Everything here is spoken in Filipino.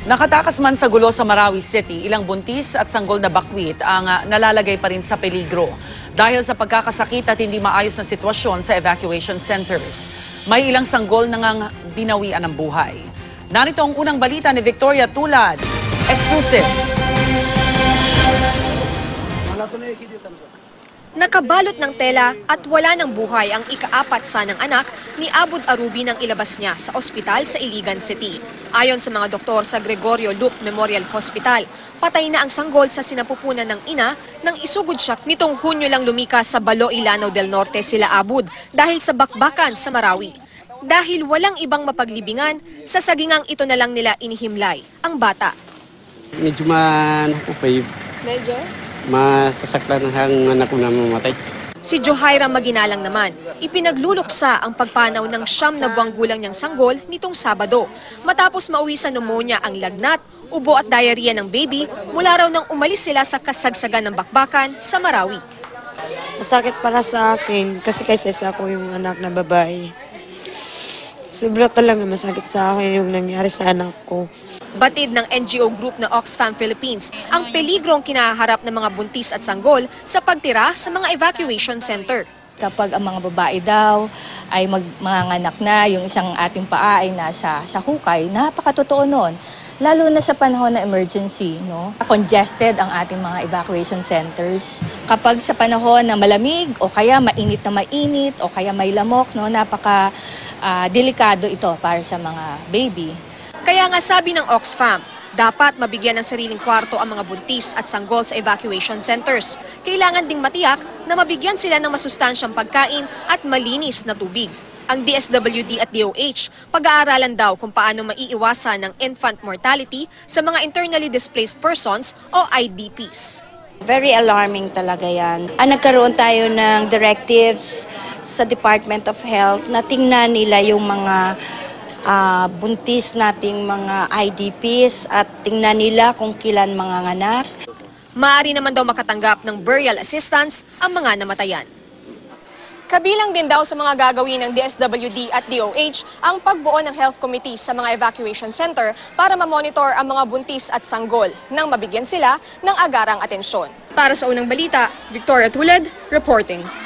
Nakatakas man sa gulo sa Marawi City, ilang buntis at sanggol na bakwit ang nalalagay pa rin sa peligro dahil sa pagkakasakit at hindi maayos na sitwasyon sa evacuation centers. May ilang sanggol nang binawian ng buhay. Narito ang unang balita ni Victoria Tulad. Exclusive. Nakabalot ng tela at wala ng buhay ang ika-4 sanang anak ni Abud Arubi nang ilabas niya sa ospital sa Iligan City. Ayon sa mga doktor sa Gregorio Luc Memorial Hospital, patay na ang sanggol sa sinapupunan ng ina nang isugod siya nitong Hunyo lang lumikas sa Balo, Ilanao del Norte sila Abud dahil sa bakbakan sa Marawi. Dahil walang ibang mapaglibingan, sa sagingang ito na lang nila inihimlay ang bata. Medyo Medyo? masasaklan ang anak ko na mamatay. Si Johaira Maginalang naman, ipinagluluksa ang pagpanaw ng 9 na buwang gulang niyang sanggol nitong Sabado. Matapos mauwi sa pneumonia ang lagnat, ubo at diarrhea ng baby mula raw nang umalis sila sa kasagsagan ng bakbakan sa Marawi. Masakit para sa akin kasi isa ko yung anak na babae. Sobra talaga masakit sa akin yung nangyari sa anak ko. Batid ng NGO group na Oxfam Philippines ang peligrong kinaharap ng mga buntis at sanggol sa pagtira sa mga evacuation center. Kapag ang mga babae daw ay manganganak na, yung isang ating paa ay nasa sa hukay, napakatotoo nun. Lalo na sa panahon na emergency, no? Congested ang ating mga evacuation centers. Kapag sa panahon na malamig o kaya mainit na mainit o kaya may lamok, no? Delikado ito para sa mga baby. Kaya nga sabi ng Oxfam, dapat mabigyan ng sariling kwarto ang mga buntis at sanggol sa evacuation centers. Kailangan ding matiyak na mabigyan sila ng masustansyang pagkain at malinis na tubig. Ang DSWD at DOH, pag-aaralan daw kung paano maiiwasan ng infant mortality sa mga internally displaced persons o IDPs. Very alarming talaga yan. Nagkaroon tayo ng directives sa Department of Health na tingnan nila yung mga buntis nating mga IDPs at tingnan nila kung kilan mga anak. Maaari naman daw makatanggap ng burial assistance ang mga namatayan. Kabilang din daw sa mga gagawin ng DSWD at DOH ang pagbuo ng health committee sa mga evacuation center para mamonitor ang mga buntis at sanggol nang mabigyan sila ng agarang atensyon. Para sa unang balita, Victoria Tulad, reporting.